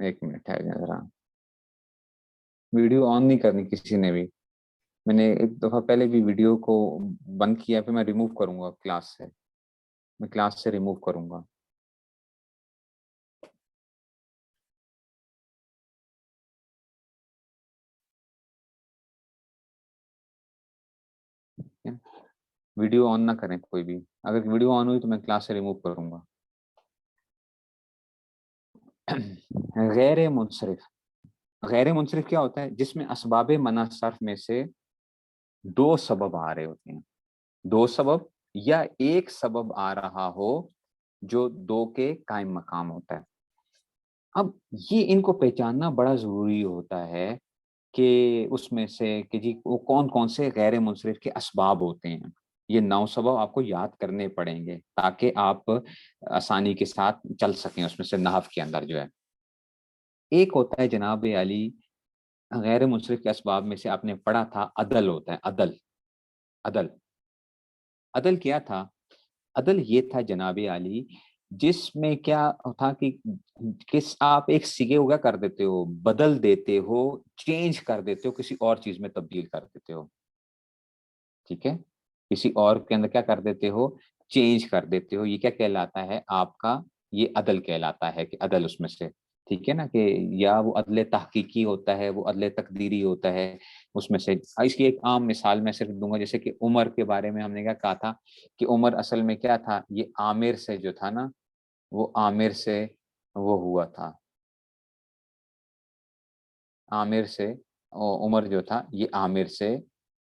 ایک منٹ ہے ذرا، ویڈیو آن نہیں کرنی کسی نے بھی. میں نے ایک دفعہ پہلے بھی ویڈیو کو بند کیا، پھر میں ریموو کروں گا کلاس سے، میں کلاس سے ریموو کروں گا. ویڈیو آن نہ کریں کوئی بھی، اگر ویڈیو آن ہوئی تو میں کلاس سے ریموو کروں گا. غیر منصرف، غیر منصرف کیا ہوتا ہے؟ جس میں اسباب منع صرف میں سے دو سبب آ رہے ہوتے ہیں، دو سبب یا ایک سبب آ رہا ہو جو دو کے قائم مقام ہوتا ہے. اب یہ ان کو پہچاننا بڑا ضروری ہوتا ہے کہ اس میں سے کہ جی وہ کون کون سے غیر منصرف کے اسباب ہوتے ہیں. یہ 9 سبب آپ کو یاد کرنے پڑیں گے تاکہ آپ آسانی کے ساتھ چل سکیں اس میں سے نحو کے اندر جو ہے. ایک ہوتا ہے جناب علی غیر منصرف کے اسباب میں سے آپ نے پڑھا تھا عدل ہوتا ہے. عدل، عدل، عدل کیا تھا؟ عدل یہ تھا جناب علی جس میں کیا تھا کہ کس آپ ایک سگے ہوگا کر دیتے ہو، بدل دیتے ہو، چینج کر دیتے ہو، کسی اور چیز میں تبدیل کر دیتے ہو. ٹھیک ہے، کسی اور کے اندر کیا کر دیتے ہو؟ چینج کر دیتے ہو. یہ کیا کہلاتا ہے آپ کا؟ یہ عدل کہلاتا ہے کہ عدل اس میں سے. ٹھیک ہے نا، کہ یا وہ عدل تحقیقی ہوتا ہے، وہ عدل تقدیری ہوتا ہے. اس میں سے اس کی ایک عام مثال میں صرف دوں گا، جیسے کہ عمر کے بارے میں ہم نے کیا کہا تھا کہ عمر اصل میں کیا تھا؟ یہ عامر سے جو تھا نا، وہ عامر سے وہ ہوا تھا، عامر سے عمر جو تھا یہ عامر سے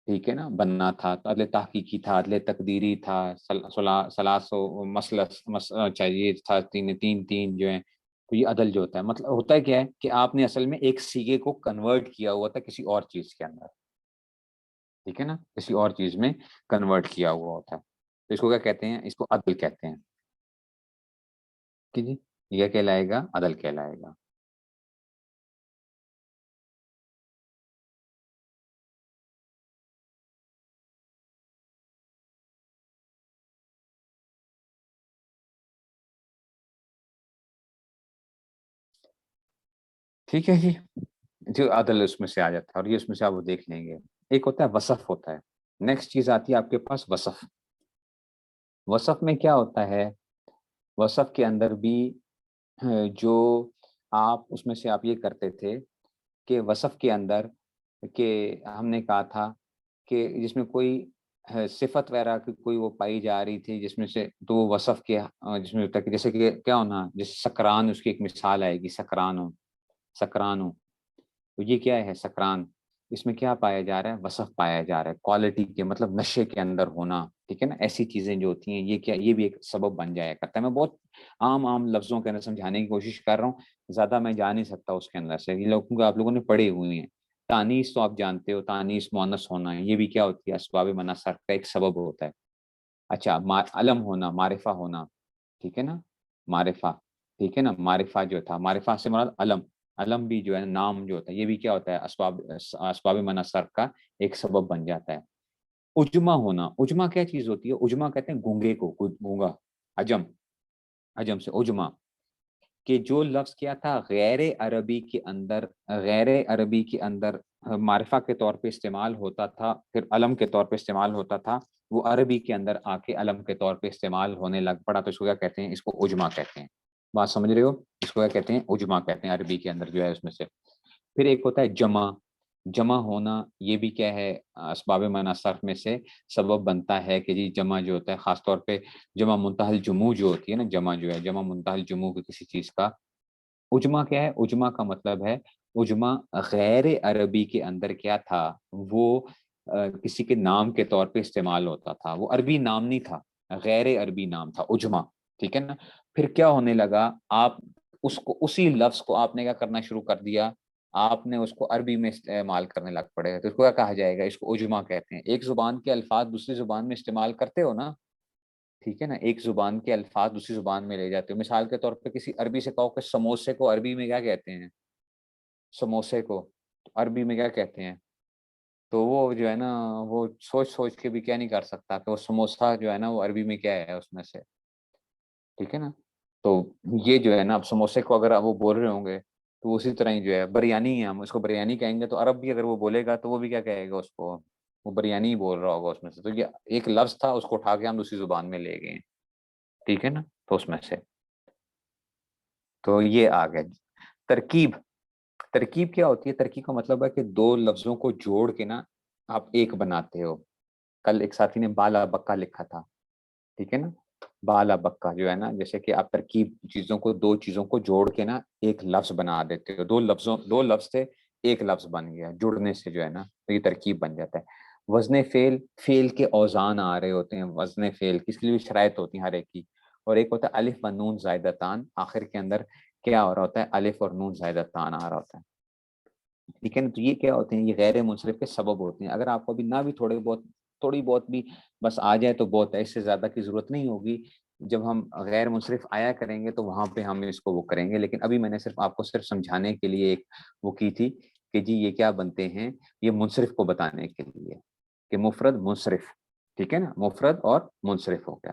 ٹھیک ہے نا بننا تھا. تو عدل تحقیقی تھا، عدل تقدیری تھا، سلاس و مسلس چاہیے تھا، تین تین تین جو ہیں. تو یہ عدل جو ہوتا ہے مطلب ہوتا ہے کیا ہے کہ آپ نے اصل میں ایک سیگے کو کنورٹ کیا ہوا تھا کسی اور چیز کے اندر. ٹھیک ہے نا، کسی اور چیز میں کنورٹ کیا ہوا ہوتا ہے. تو اس کو کیا کہتے ہیں؟ اس کو عدل کہتے ہیں. کہ جی یہ کہلائے گا؟ عدل کہلائے گا. ٹھیک ہے جی، جو عدل اس میں سے آ جاتا ہے، اور یہ اس میں سے آپ وہ دیکھ لیں گے. ایک ہوتا ہے وصف ہوتا ہے. نیکسٹ چیز آتی ہے آپ کے پاس وصف. وصف میں کیا ہوتا ہے؟ وصف کے اندر بھی جو آپ اس میں سے آپ یہ کرتے تھے کہ وصف کے اندر کہ ہم نے کہا تھا کہ جس میں کوئی صفت وغیرہ کی کوئی وہ پائی جا رہی تھی جس میں سے، تو وہ وصف کے جس میں ہوتا ہے کہ جیسے کہ کیا ہونا، جیسے سکران، اس کی ایک مثال آئے گی، سکران ہو، سکران ہو. تو یہ کیا ہے؟ سکران. اس میں کیا پایا جا رہا ہے؟ وصف پایا جا رہا ہے، کوالٹی کے مطلب نشے کے اندر ہونا. ٹھیک ہے نا، ایسی چیزیں جو ہوتی ہیں یہ کیا، یہ بھی ایک سبب بن جایا کرتا ہے. میں بہت عام لفظوں کے اندر سمجھانے کی کوشش کر رہا ہوں، زیادہ میں جا نہیں سکتا اس کے اندر سے. یہ لوگوں کو آپ لوگوں نے پڑھے ہوئے ہیں. تانیث تو آپ جانتے ہو، تانیث مؤنث ہونا ہے، یہ بھی کیا ہوتی ہے؟ اسباب منع صرف کا ایک سبب ہوتا ہے. اچھا، علم ہونا، معرفہ ہونا. ٹھیک ہے نا، معرفہ. ٹھیک ہے نا، معرفہ جو تھا، معرفہ سے مراد علم. علم بھی جو ہے نام جو ہوتا ہے، یہ بھی کیا ہوتا ہے؟ اسباب منع صرف کا ایک سبب بن جاتا ہے. اجمہ ہونا. اجمہ کیا چیز ہوتی ہے؟ اجمہ کہتے ہیں گونگے کو، گونگا. عجم، عجم سے اجمہ. کہ جو لفظ کیا تھا غیر عربی کے اندر، غیر عربی کے اندر معرفہ کے طور پہ استعمال ہوتا تھا، پھر علم کے طور پہ استعمال ہوتا تھا، وہ عربی کے اندر آ کے علم کے طور پہ استعمال ہونے لگ پڑا. تو اس کو کیا کہتے ہیں؟ اس کو اجمہ کہتے ہیں. بات سمجھ رہے ہو؟ اس کو کیا کہتے ہیں؟ اجمہ کہتے ہیں عربی کے اندر جو ہے اس میں سے. پھر ایک ہوتا ہے جمع. جمع ہونا، یہ بھی کیا ہے؟ اسباب منع صرف میں سے سبب بنتا ہے کہ جی جمع جو ہوتا ہے، خاص طور پہ جمع منتہی الجموع جو ہوتی ہے نا، جمع جو ہے جمع منتہی الجموع کی کسی چیز کا. اجمہ کیا ہے؟ اجمہ کا مطلب ہے، اجمہ غیر عربی کے اندر کیا تھا؟ وہ کسی کے نام کے طور پہ استعمال ہوتا تھا، وہ عربی نام نہیں تھا، غیر عربی نام تھا اجمہ. ٹھیک ہے نا. پھر کیا ہونے لگا؟ آپ اس کو، اسی لفظ کو آپ نے کیا کرنا شروع کر دیا؟ آپ نے اس کو عربی میں استعمال کرنے لگ پڑے. تو اس کو کیا کہا جائے گا؟ اس کو اجمہ کہتے ہیں. ایک زبان کے الفاظ دوسری زبان میں استعمال کرتے ہو نا. ٹھیک ہے نا، ایک زبان کے الفاظ دوسری زبان میں لے جاتے ہو. مثال کے طور پہ کسی عربی سے کہو کہ سموسے کو عربی میں کیا کہتے ہیں؟ سموسے کو عربی میں کیا کہتے ہیں؟ تو وہ جو ہے نا، وہ سوچ سوچ کے بھی کیا نہیں کر سکتا کہ وہ سموسہ جو ہے نا وہ عربی میں کیا ہے اس میں سے. ٹھیک ہے نا. تو یہ جو ہے نا، اب سموسے کو اگر وہ بول رہے ہوں گے تو اسی طرح ہی جو ہے بریانی ہے، ہم اس کو بریانی کہیں گے تو عرب بھی اگر وہ بولے گا تو وہ بھی کیا کہے گا اس کو، وہ بریانی ہی بول رہا ہوگا اس میں سے. تو یہ ایک لفظ تھا، اس کو اٹھا کے ہم دوسری زبان میں لے گئے ہیں. ٹھیک ہے نا. تو اس میں سے تو یہ آ گیا. ترکیب. ترکیب کیا ہوتی ہے؟ ترکیب کا مطلب ہے کہ دو لفظوں کو جوڑ کے نا آپ ایک بناتے ہو. کل ایک ساتھی نے بالا بکا لکھا تھا. ٹھیک ہے نا. بالا بکا جو ہے نا، جیسے کہ آپ ترکیب چیزوں کو، دو چیزوں کو جوڑ کے نا ایک لفظ بنا دیتے ہو. دو لفظ سے ایک لفظ بن گیا جڑنے سے جو ہے نا، تو یہ ترکیب بن جاتا ہے. وزن فعل، فعل کے اوزان آ رہے ہوتے ہیں. وزن فعل کس کے لیے شرائط ہوتی ہیں ہر ایک کی. اور ایک ہوتا ہے الف و نون زائدتان، آخر کے اندر کیا ہو رہا ہوتا ہے؟ الف اور نون زائدتان آ رہا ہوتا ہے. ٹھیک ہے نا. تو یہ کیا ہوتے ہیں؟ یہ غیر منصرف کے سبب ہوتے ہیں. اگر آپ کو بھی نہ بھی تھوڑی بہت بھی بس آ جائے تو بہت ہے، اس سے زیادہ کی ضرورت نہیں ہوگی. جب ہم غیر منصرف آیا کریں گے تو وہاں پہ ہم اس کو وہ کریں گے. لیکن ابھی میں نے صرف آپ کو صرف سمجھانے کے لیے ایک وہ کی تھی کہ جی یہ کیا بنتے ہیں، یہ منصرف کو بتانے کے لیے کہ مفرد منصرف. ٹھیک ہے نا. مفرد اور منصرف ہو گیا.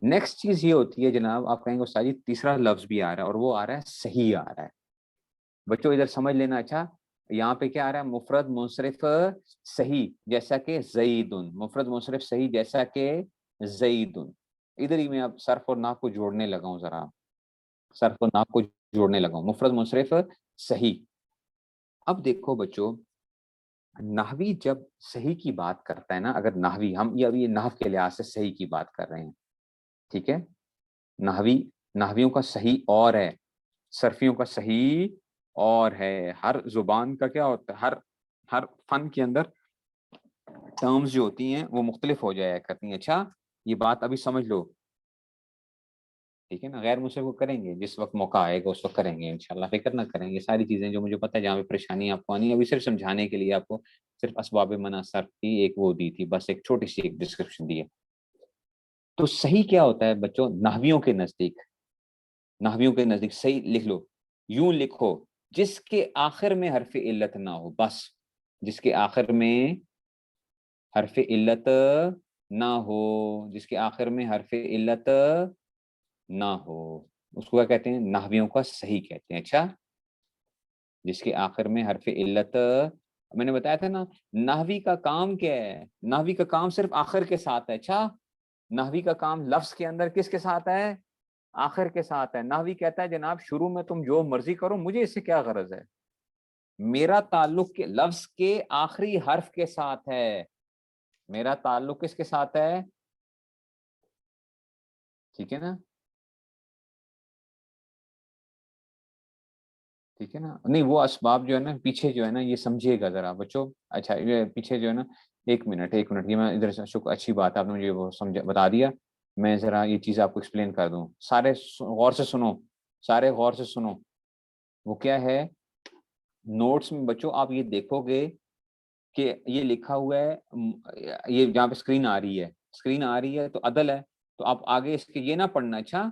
نیکسٹ چیز یہ ہوتی ہے جناب، آپ کہیں گے استاد تیسرا لفظ بھی آ رہا ہے اور وہ آ رہا ہے صحیح آ رہا ہے. بچوں ادھر سمجھ لینا. اچھا یہاں پہ کیا آ رہا ہے؟ مفرد منصرف صحیح، جیسا کہ زیدن. مفرد منصرف صحیح جیسا کہ زیدن. ادھر ہی میں اب صرف اور نحو کو جوڑنے لگا ہوں. ذرا صرف اور نحو کو جوڑنے لگا ہوں. مفرد منصرف صحیح. اب دیکھو بچوں، نحوی جب صحیح کی بات کرتا ہے نا، اگر نحوی، ہم یہ ابھی نحو کے لحاظ سے صحیح کی بات کر رہے ہیں. ٹھیک ہے. نحویوں کا صحیح اور ہے، صرفیوں کا صحیح اور ہے. ہر زبان کا کیا ہوتا ہے، ہر فن کے اندر ٹرمز جو ہوتی ہیں وہ مختلف ہو جایا کرتی ہیں. اچھا یہ بات ابھی سمجھ لو. ٹھیک ہے نا. غیر منصرف کو کریں گے جس وقت موقع آئے گا اس وقت کریں گے انشاءاللہ، فکر نہ کریں. یہ ساری چیزیں جو مجھے پتہ ہے جہاں پہ پریشانی آپ کو آنی ہے، ابھی صرف سمجھانے کے لیے آپ کو صرف اسباب منع صرف کی ایک وہ دی تھی، بس ایک چھوٹی سی ایک ڈسکرپشن دی ہے. تو صحیح کیا ہوتا ہے بچوں نحویوں کے نزدیک؟ نحویوں کے نزدیک صحیح لکھ لو، یوں لکھو، جس کے آخر میں حرف علت نہ ہو. بس جس کے آخر میں حرف علت نہ ہو، جس کے آخر میں حرف علت نہ ہو، اس کو کیا کہتے ہیں؟ نحویوں کا صحیح کہتے ہیں. اچھا جس کے آخر میں حرف علت، میں نے بتایا تھا نا نحوی کا کام کیا ہے؟ نحوی کا کام صرف آخر کے ساتھ ہے. اچھا نحوی کا کام لفظ کے اندر کس کے ساتھ ہے؟ آخر کے ساتھ ہے. نحوی کہتا ہے جناب شروع میں تم جو مرضی کرو، مجھے اس سے کیا غرض ہے، میرا تعلق کے لفظ کے آخری حرف کے ساتھ ہے. میرا تعلق کس کے ساتھ ہے؟ ٹھیک ہے نا. ٹھیک ہے نا. نہیں وہ اسباب جو ہے نا پیچھے جو ہے نا یہ سمجھیے گا ذرا بچوں. اچھا یہ پیچھے جو ہے نا، ایک منٹ یہ میں ادھر سے شکر، اچھی بات ہے آپ نے مجھے وہ سمجھا بتا دیا. میں ذرا یہ چیز آپ کو ایکسپلین کر دوں. سارے غور سے سنو، سارے غور سے سنو. وہ کیا ہے؟ نوٹس میں بچوں آپ یہ دیکھو گے کہ یہ لکھا ہوا ہے، یہ جہاں پہ اسکرین آ رہی ہے، اسکرین آ رہی ہے تو عدل ہے. تو آپ آگے اس کے یہ نہ پڑھنا. اچھا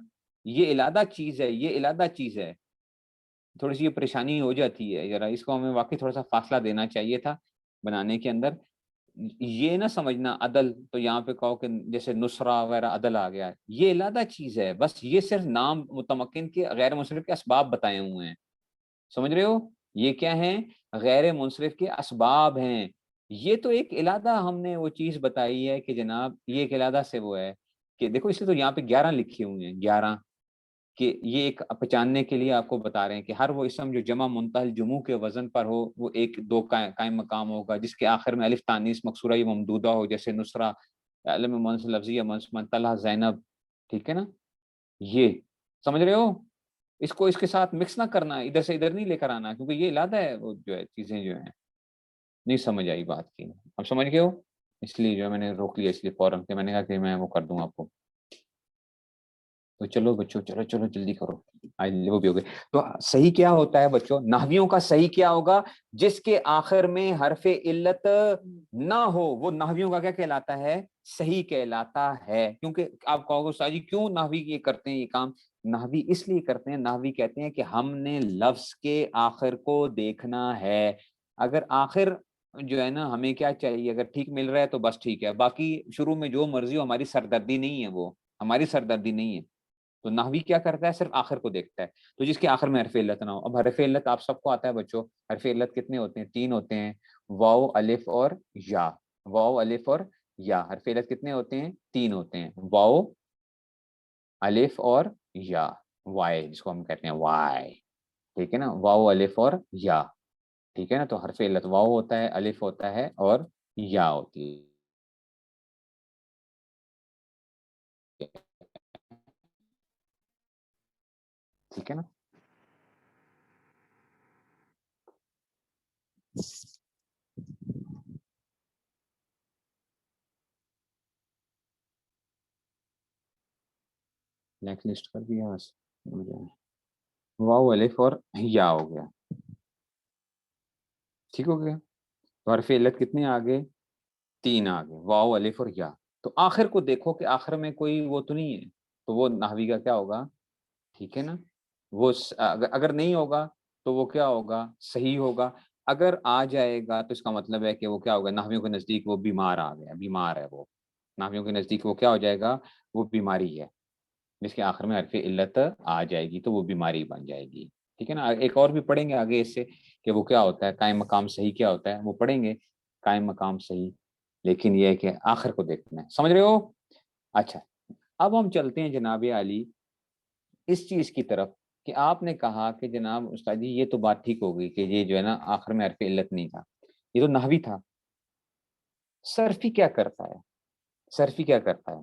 یہ علادہ چیز ہے، یہ علادہ چیز ہے. تھوڑی سی یہ پریشانی ہو جاتی ہے ذرا، اس کو ہمیں واقعی تھوڑا سا فاصلہ دینا چاہیے تھا بنانے کے اندر. یہ نہ سمجھنا عدل تو یہاں پہ کہو کہ جیسے نصرہ وغیرہ عدل آ گیا، یہ علادہ چیز ہے. بس یہ صرف نام متمکن کے غیر منصرف کے اسباب بتائے ہوئے ہیں. سمجھ رہے ہو؟ یہ کیا ہیں؟ غیر منصرف کے اسباب ہیں. یہ تو ایک علادہ ہم نے وہ چیز بتائی ہے کہ جناب یہ ایک علادہ سے وہ ہے کہ دیکھو اس لیے تو یہاں پہ 11 لکھی ہوئی ہیں، 11، کہ یہ ایک پہچاننے کے لیے آپ کو بتا رہے ہیں کہ ہر وہ اسم جو جمع منتہل جموع کے وزن پر ہو وہ ایک دو قائم مقام ہوگا، جس کے آخر میں الف تانیث مکسورہ یا ممدودہ ہو، جیسے نصرہ، علم منص لفظی یا منطلہ زینب. ٹھیک ہے نا. یہ سمجھ رہے ہو؟ اس کو اس کے ساتھ مکس نہ کرنا، ادھر سے ادھر نہیں لے کر آنا، کیونکہ یہ علادہ ہے. وہ جو ہے چیزیں جو ہیں نہیں سمجھ آئی بات کی. اب سمجھ گئے ہو؟ اس لیے جو ہے میں نے روک لیا، اس لیے فوراً کہ میں نے کہا کہ میں وہ کر دوں آپ کو. تو چلو بچوں، چلو چلو جلدی کرو، وہ بھی ہو گئے. تو صحیح کیا ہوتا ہے بچوں؟ نحویوں کا صحیح کیا ہوگا؟ جس کے آخر میں حرف علت نہ ہو، وہ نحویوں کا کیا کہلاتا ہے؟ صحیح کہلاتا ہے. کیونکہ آپ کہو گے استاد جی کیوں نحوی یہ کرتے ہیں یہ کام؟ نحوی اس لیے کرتے ہیں، نحوی کہتے ہیں کہ ہم نے لفظ کے آخر کو دیکھنا ہے. اگر آخر جو ہے نا ہمیں کیا چاہیے، اگر ٹھیک مل رہا ہے تو بس ٹھیک ہے، باقی شروع میں جو مرضی ہو، ہماری سردردی نہیں ہے، وہ ہماری سردردی نہیں ہے. تو نحوی کیا کرتا ہے؟ صرف آخر کو دیکھتا ہے، تو جس کے آخر میں حرف علت نہ ہو. اب حرف علت آپ سب کو آتا ہے بچوں، حرف علت کتنے ہوتے ہیں؟ 3 ہوتے ہیں، واو الف اور یا. واو الف اور یا حرف علت کتنے ہوتے ہیں؟ 3 ہوتے ہیں، واو الف اور یا، وائے جس کو ہم کہتے ہیں وائے. ٹھیک ہے نا، واو الف اور یا. ٹھیک ہے نا، تو حرف علت واو ہوتا ہے، الف ہوتا ہے اور یا ہوتی ہے. ٹھیک ہے نا. نیکسٹ لسٹ کر دیا بس، واو الف اور یا ہو گیا. ٹھیک ہو گیا. تو حرف علت کتنے آگے؟ 3 آگے، واو الف اور یا. تو آخر کو دیکھو کہ آخر میں کوئی وہ تو نہیں ہے، تو وہ نحوی کا کیا ہوگا؟ ٹھیک ہے نا، وہ اگر نہیں ہوگا تو وہ کیا ہوگا؟ صحیح ہوگا. اگر آ جائے گا تو اس کا مطلب ہے کہ وہ کیا ہوگا؟ نحویوں کے نزدیک وہ بیمار آ گیا، بیمار ہے وہ. نحویوں کے نزدیک وہ کیا ہو جائے گا؟ وہ بیماری ہے، جس کے آخر میں حرف علت آ جائے گی تو وہ بیماری بن جائے گی. ٹھیک ہے نا. ایک اور بھی پڑھیں گے آگے اس سے کہ وہ کیا ہوتا ہے، قائم مقام صحیح کیا ہوتا ہے، وہ پڑھیں گے قائم مقام صحیح. لیکن یہ ہے کہ آخر کو دیکھنا ہے، سمجھ رہے ہو؟ اچھا، اب ہم چلتے ہیں جناب عالی اس چیز کی طرف کہ آپ نے کہا کہ جناب استاد جی یہ تو بات ٹھیک ہو گئی کہ یہ جو ہے نا آخر میں حرف علت نہیں تھا، یہ تو نحوی تھا. صرفی کیا کرتا ہے؟ صرفی کیا کرتا ہے؟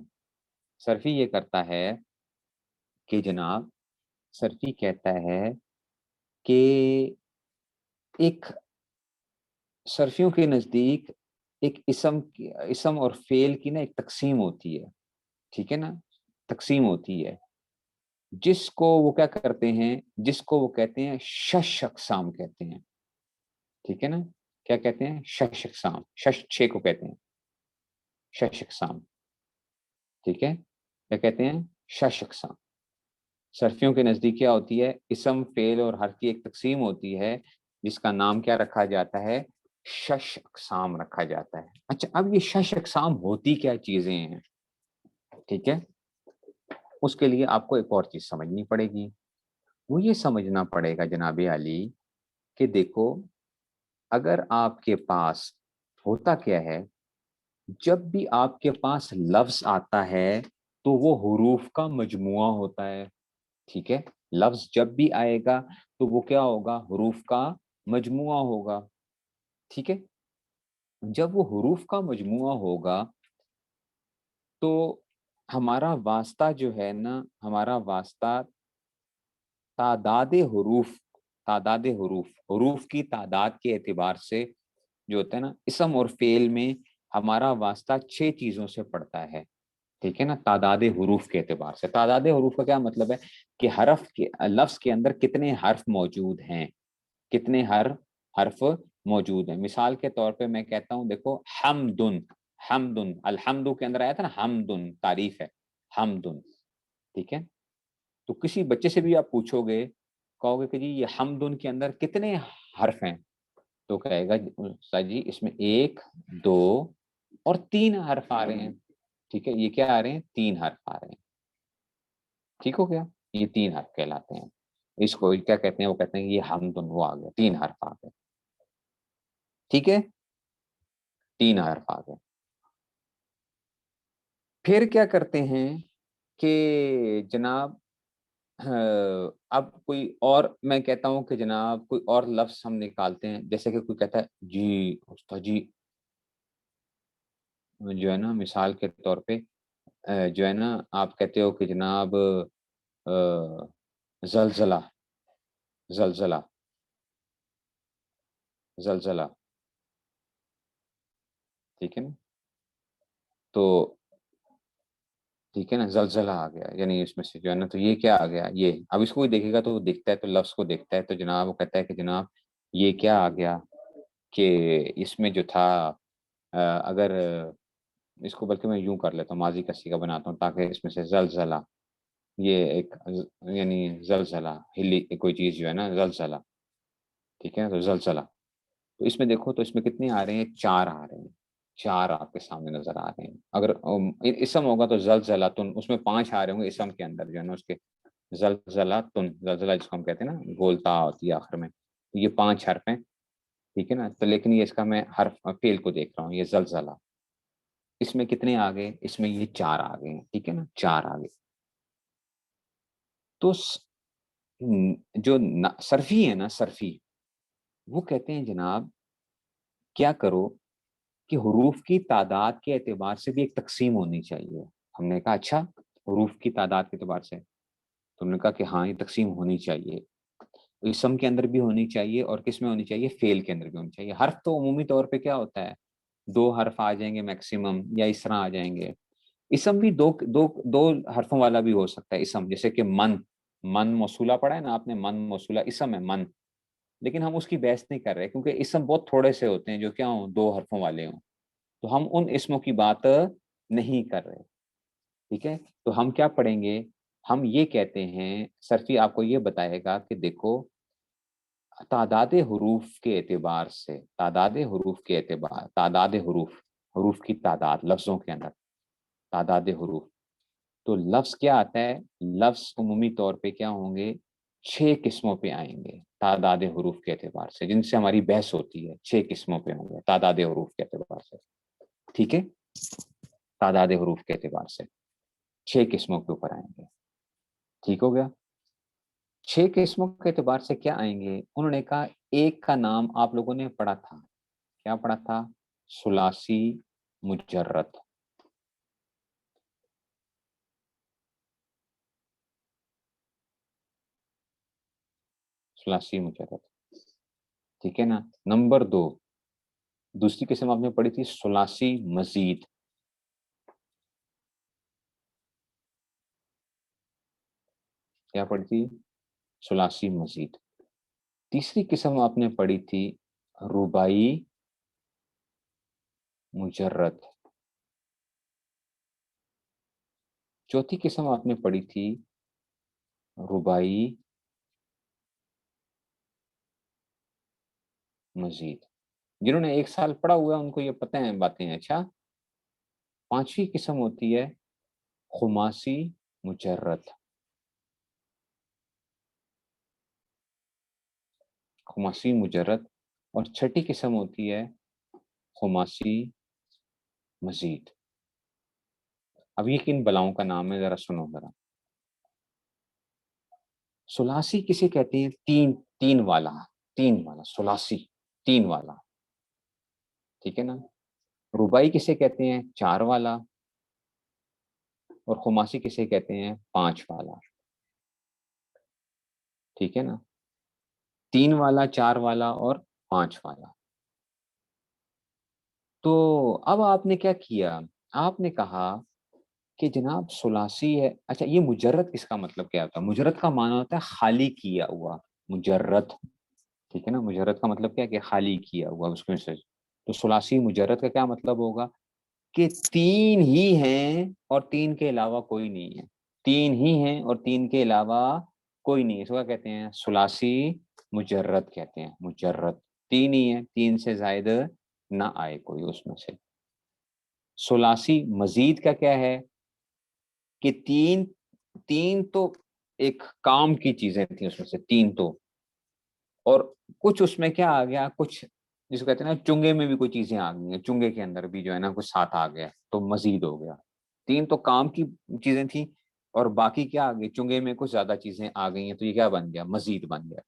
صرفی یہ کرتا ہے کہ جناب صرفی کہتا ہے کہ ایک صرفیوں کے نزدیک ایک اسم اور فعل کی نا ایک تقسیم ہوتی ہے. ٹھیک ہے نا، تقسیم ہوتی ہے جس کو وہ کیا کرتے ہیں، جس کو وہ کہتے ہیں شش اقسام کہتے ہیں. ٹھیک ہے نا، کیا کہتے ہیں؟ شش اقسام. شش 6 کو کہتے ہیں شش اقسام. ٹھیک ہے، کیا کہتے ہیں؟ شش اقسام. صرفیوں کے نزدیک کیا ہوتی ہے؟ اسم فعل اور حرف کی ایک تقسیم ہوتی ہے جس کا نام کیا رکھا جاتا ہے؟ شش اقسام رکھا جاتا ہے. اچھا، اب یہ شش اقسام ہوتی کیا چیزیں ہیں؟ ٹھیک ہے، اس کے لیے آپ کو ایک اور چیز سمجھنی پڑے گی. وہ یہ سمجھنا پڑے گا جناب علی کہ دیکھو اگر آپ کے پاس ہوتا کیا ہے، جب بھی آپ کے پاس لفظ آتا ہے تو وہ حروف کا مجموعہ ہوتا ہے. ٹھیک ہے، لفظ جب بھی آئے گا تو وہ کیا ہوگا؟ حروف کا مجموعہ ہوگا. ٹھیک ہے، جب وہ حروف کا مجموعہ ہوگا تو ہمارا واسطہ جو ہے نا، ہمارا واسطہ تعداد حروف، تعداد حروف، حروف کی تعداد کے اعتبار سے جو ہوتا ہے نا اسم اور فعل میں ہمارا واسطہ 6 چیزوں سے پڑتا ہے. ٹھیک ہے نا، تعداد حروف کے اعتبار سے. تعداد حروف کا کیا مطلب ہے کہ حرف کے لفظ کے اندر کتنے حرف موجود ہیں، کتنے حرف موجود ہیں. مثال کے طور پہ میں کہتا ہوں دیکھو حمدن، حمدن، الحمد کے اندر آیا تھا نا حمدن، تعریف ہے حمدن. ٹھیک ہے، تو کسی بچے سے بھی آپ پوچھو گے، کہو گے کہ جی یہ حمدن کے اندر کتنے حرف ہیں، تو کہے گا استاد جی اس میں 1 2 اور 3 حرف آ رہے ہیں. ٹھیک ہے، یہ کیا آ رہے ہیں؟ 3 حرف آ رہے ہیں. ٹھیک ہو گیا، یہ 3 حرف کہلاتے ہیں. اس کو کیا کہتے ہیں؟ وہ کہتے ہیں یہ حمدن، وہ آ گیا 3 حرف آ گئے. ٹھیک ہے، 3 حرف آ گئے. پھر کیا کرتے ہیں کہ جناب اب کوئی اور میں کہتا ہوں کہ جناب کوئی اور لفظ ہم نکالتے ہیں، جیسے کہ کوئی کہتا ہے جی استاد جی، جو ہے نا مثال کے طور پہ جو ہے نا آپ کہتے ہو کہ جناب زلزلہ، زلزلہ، زلزلہ. ٹھیک ہے نا، تو ٹھیک ہے نا، زلزلہ آ گیا، یعنی اس میں سے جو ہے نا تو یہ کیا آ گیا؟ یہ اب اس کو بھی دیکھے گا تو وہ دیکھتا ہے، تو لفظ کو دیکھتا ہے تو جناب وہ کہتا ہے کہ جناب یہ کیا آ گیا کہ اس میں جو تھا اگر اس کو بلکہ میں یوں کر لیتا ہوں، ماضی کا صیغہ بناتا ہوں تاکہ اس میں سے زلزلہ، یہ ایک یعنی زلزلہ ہلی کوئی چیز جو ہے نا زلزلہ. ٹھیک ہے، تو زلزلہ، تو اس میں دیکھو تو اس میں کتنے آ رہے ہیں؟ 4 آ رہے ہیں. 4 آپ کے سامنے نظر آ رہے ہیں. اگر اسم ہوگا تو زلزلاتن، اس میں 5 آ رہے ہوں گے اسم کے اندر جو ہے نا اس کے. زلزلاتن، زلزلہ جس کو ہم کہتے ہیں نا، گولتا ہوتی ہے آخر میں، یہ 5 حرف ہیں. ٹھیک ہے نا. تو لیکن یہ اس کا میں حرف فعل کو دیکھ رہا ہوں، یہ زلزلہ. اس میں کتنے آ گئے؟ اس میں یہ 4 آ گئے ہیں. ٹھیک ہے نا، 4 آ گئے. تو جو صرفی ہے نا، صرفی، وہ کہتے ہیں جناب کیا کرو کہ حروف کی تعداد کے اعتبار سے بھی ایک تقسیم ہونی چاہیے. ہم نے کہا اچھا، حروف کی تعداد کے اعتبار سے. تم نے کہا کہ ہاں یہ تقسیم ہونی چاہیے. اسم کے اندر بھی ہونی چاہیے اور کس میں ہونی چاہیے؟ فعل کے اندر بھی ہونی چاہیے. حرف تو عمومی طور پہ کیا ہوتا ہے؟ 2 حرف آ جائیں گے میکسیمم، یا اس طرح آ جائیں گے. اسم بھی دو حرفوں والا بھی ہو سکتا ہے اسم، جیسے کہ من موصولہ پڑھا ہے نا آپ نے، من موصولہ اسم ہے من. لیکن ہم اس کی بحث نہیں کر رہے کیونکہ اسم بہت تھوڑے سے ہوتے ہیں جو کیا ہوں، 2 حرفوں والے ہوں. تو ہم ان اسموں کی بات نہیں کر رہے. ٹھیک ہے. تو ہم کیا پڑھیں گے؟ ہم یہ کہتے ہیں، صرفی آپ کو یہ بتائے گا کہ دیکھو تعداد حروف کے اعتبار سے، تعداد حروف کی تعداد لفظوں کے اندر، تعداد حروف. تو لفظ کیا آتا ہے؟ لفظ عمومی طور پہ کیا ہوں گے؟ 6 قسموں پہ آئیں گے تعداد حروف کے اعتبار سے، جن سے ہماری بحث ہوتی ہے. 6 قسموں پہ ہوں گے تعداد حروف کے اعتبار سے. ٹھیک ہے. تعداد حروف کے اعتبار سے 6 قسموں کے اوپر آئیں گے. ٹھیک ہو گیا. 6 قسموں کے اعتبار سے کیا آئیں گے؟ انہوں نے کہا ایک کا نام آپ لوگوں نے پڑھا تھا، کیا پڑھا تھا؟ ثلاثی مجرد. ثلاثی مجرد. ٹھیک ہے نا. نمبر 2، دوسری قسم آپ نے پڑھی تھی ثلاثی مزید. کیا پڑھی تھی؟ ثلاثی مزید. تیسری قسم آپ نے پڑھی تھی رباعی مجرد. چوتھی قسم آپ نے پڑھی تھی رباعی مزید. جنہوں نے 1 سال پڑھا ہوا ہے ان کو یہ پتہ ہیں باتیں. اچھا، 5ویں قسم ہوتی ہے خماسی مجرد. خماسی مجرد. اور 6ٹھی قسم ہوتی ہے خماسی مزید. اب یہ کن بلاؤں کا نام ہے ذرا سنو ذرا. ثلاثی کسے کہتے ہیں؟ تین والا ثلاثی، 3 والا. ٹھیک ہے نا. رباعی کسے کہتے ہیں؟ 4 والا. اور خماسی کسے کہتے ہیں؟ 5 والا. ٹھیک ہے نا. 3 والا، 4 والا اور 5 والا. تو اب آپ نے کیا کیا؟ آپ نے کہا کہ جناب ثلاثی ہے. اچھا، یہ مجرد کس کا مطلب کیا ہوتا ہے؟ مجرد کا معنی ہوتا ہے خالی کیا ہوا مجرد. ٹھیک ہے نا. مجرد کا مطلب کیا ہے؟ کہ خالی کیا ہوا اس میں سے. تو ثلاثی مجرد کا کیا مطلب ہوگا؟ کہ 3 ہی ہیں اور 3 کے علاوہ کوئی نہیں ہے. 3 ہی ہیں اور 3 کے علاوہ کوئی نہیں ہے. اس کو کیا کہتے ہیں؟ ثلاثی مجرد کہتے ہیں. مجرد 3 ہی ہیں، 3 سے زائد نہ آئے کوئی اس میں سے. ثلاثی مزید کا کیا ہے؟ کہ تین تو ایک کام کی چیزیں تھیں اس میں سے، 3 تو، اور کچھ اس میں کیا آ گیا، کچھ جس کو کہتے ہیں نا چنگے میں بھی کوئی چیزیں آ گئی ہیں، چنگے کے اندر بھی جو ہے نا کچھ ساتھ آ گیا تو مزید ہو گیا. 3 تو کام کی چیزیں تھیں اور باقی کیا آ گئی، چنگے میں کچھ زیادہ چیزیں آ گئی ہیں تو یہ کیا بن گیا؟ مزید بن گیا.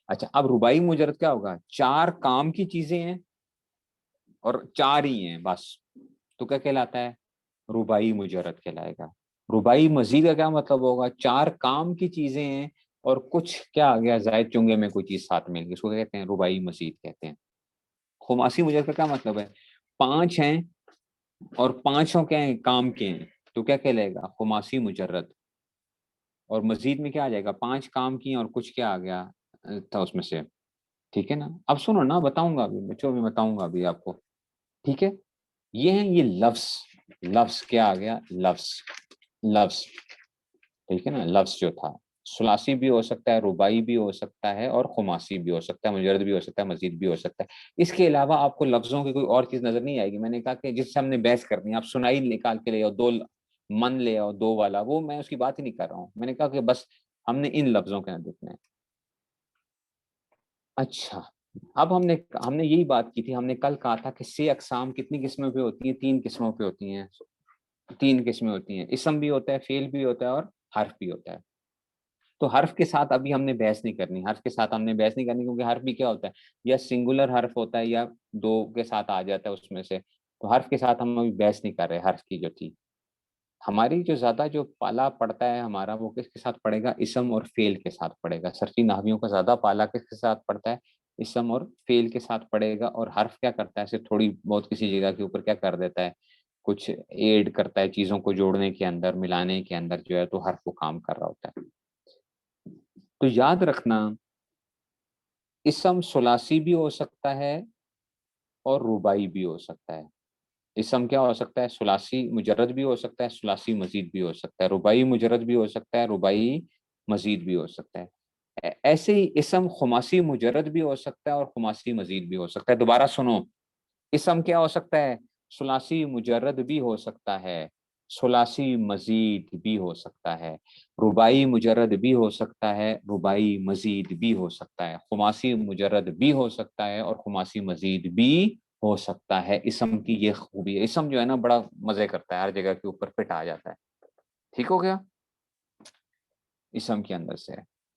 اچھا، اب رباعی مجرد کیا ہوگا؟ 4 کام کی چیزیں ہیں اور 4 ہی ہیں بس، تو کیا کہلاتا ہے؟ رباعی مجرد کہلائے گا. رباعی مزید کا کیا مطلب ہوگا؟ 4 کام کی چیزیں ہیں اور کچھ کیا آ گیا زائد چنگے میں کوئی چیز ساتھ مل گئی، اس کو کہتے ہیں رباعی مزید کہتے ہیں. خماسی مجرد کا کیا مطلب ہے؟ 5 ہیں اور 5 کے ہیں کام کے ہیں تو کیا کہلائے گا؟ خماسی مجرد. اور مزید میں کیا آ جائے گا؟ 5 کام کی اور کچھ کیا آ گیا تھا اس میں سے. ٹھیک ہے نا. اب سنو نا، بتاؤں گا ابھی بچوں، بھی بتاؤں گا ابھی آپ کو. ٹھیک ہے. یہ ہیں یہ لفظ کیا آ گیا؟ لفظ. ٹھیک ہے نا. لفظ جو تھا سلاسی بھی ہو سکتا ہے، رباعی بھی ہو سکتا ہے، اور خماسی بھی ہو سکتا ہے، مجرد بھی ہو سکتا ہے، مزید بھی ہو سکتا ہے۔ اس کے علاوہ آپ کو لفظوں کی کوئی اور چیز نظر نہیں آئے گی؟ میں نے کہا کہ جس سے ہم نے بحث کرنی ہے، آپ سنائی نکال کے لے آؤ، دو من لے آؤ، دو والا، وہ میں اس کی بات ہی نہیں کر رہا ہوں۔ میں نے کہا کہ بس ہم نے ان لفظوں کے نہ دیکھنا ہے۔ اچھا، اب ہم نے یہی بات کی تھی، ہم نے کل کہا تھا کہ سے اقسام کتنی قسموں پہ ہوتی ہیں؟ 3 قسموں پہ ہوتی ہیں، 3 قسمیں ہوتی ہیں، اسم بھی ہوتا ہے، فعل بھی ہوتا ہے، اور حرف بھی ہوتا ہے۔ تو حرف کے ساتھ ابھی ہم نے بحث نہیں کرنی، حرف کے ساتھ ہم نے بحث نہیں کرنی، کیونکہ حرف بھی کیا ہوتا ہے؟ یا سنگولر حرف ہوتا ہے یا دو کے ساتھ آ جاتا ہے اس میں سے۔ تو حرف کے ساتھ ہم ابھی بحث نہیں کر رہے، حرف کی جو تھی ہماری جو زیادہ جو پالا پڑتا ہے ہمارا، وہ کس کے ساتھ پڑے گا؟ اسم اور فعل کے ساتھ پڑے گا۔ صرفی نحویوں کا زیادہ پالا کس کے ساتھ پڑتا ہے؟ اسم اور فعل کے ساتھ پڑے گا۔ اور حرف کیا کرتا ہے؟ صرف تھوڑی بہت کسی جگہ کے اوپر کیا کر دیتا ہے؟ کچھ ایڈ کرتا ہے چیزوں کو جوڑنے کے اندر، ملانے کے اندر جو ہے، تو حرف کو کام کر رہا ہوتا ہے۔ تو یاد رکھنا، اسم ثلاثی بھی ہو سکتا ہے اور رباعی بھی ہو سکتا ہے۔ اسم کیا ہو سکتا ہے؟ ثلاثی مجرد بھی ہو سکتا ہے، ثلاثی مزید بھی ہو سکتا ہے، رباعی مجرد بھی ہو سکتا ہے، رباعی مزید بھی ہو سکتا ہے۔ ایسے ہی اسم خماسی مجرد بھی ہو سکتا ہے اور خماسی مزید بھی ہو سکتا ہے۔ دوبارہ سنو، اسم کیا ہو سکتا ہے؟ ثلاثی مجرد بھی ہو سکتا ہے، ثلاثی مزید بھی ہو سکتا ہے، رباعی مجرد بھی ہو سکتا ہے، رباعی مزید بھی ہو سکتا ہے، خماسی مجرد بھی ہو سکتا ہے اور خماسی مزید بھی ہو سکتا ہے۔ اسم کی یہ خوبی ہے، اسم جو ہے نا بڑا مزے کرتا ہے، ہر جگہ کے اوپر فٹ آ جاتا ہے۔ ٹھیک ہو گیا؟ اسم کے اندر سے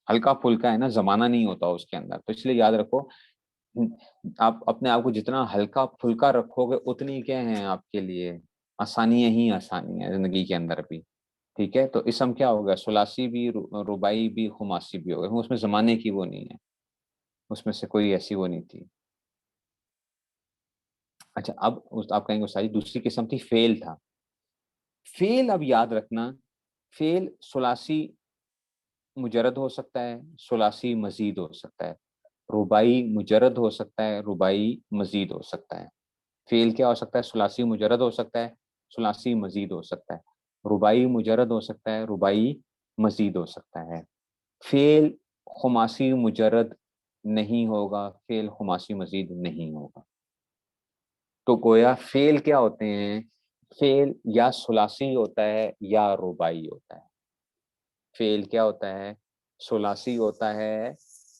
ہلکا پھلکا ہے نا، زمانہ نہیں ہوتا اس کے اندر، تو اس لیے یاد رکھو، آپ اپنے آپ کو جتنا ہلکا پھلکا رکھو گے اتنی کیا ہیں آپ کے لیے آسانیاں ہی آسانی ہے زندگی کے اندر بھی۔ ٹھیک ہے، تو اسم کیا ہوگا؟ ثلاثی بھی، رباعی بھی، خماسی بھی ہوگا، اس میں زمانے کی وہ نہیں ہے، اس میں سے کوئی ایسی وہ نہیں تھی۔ اچھا، اب آپ کہیں گے ساری دوسری قسم تھی فعل تھا۔ فعل اب یاد رکھنا، فعل ثلاثی مجرد ہو سکتا ہے، ثلاثی مزید ہو سکتا ہے، رباعی مجرد ہو سکتا ہے، رباعی مزید ہو سکتا ہے۔ فعل کیا ہو سکتا ہے؟ ثلاثی مجرد ہو سکتا ہے، ثلاثی مزید ہو سکتا ہے، رباعی مجرد ہو سکتا ہے، رباعی مزید ہو سکتا ہے۔ فعل خماسی مجرد نہیں ہوگا، فعل خماسی مزید نہیں ہوگا۔ تو گویا فعل کیا ہوتے ہیں؟ فعل یا ثلاثی ہوتا ہے یا رباعی ہوتا ہے۔ فعل کیا ہوتا ہے؟ ثلاثی ہوتا ہے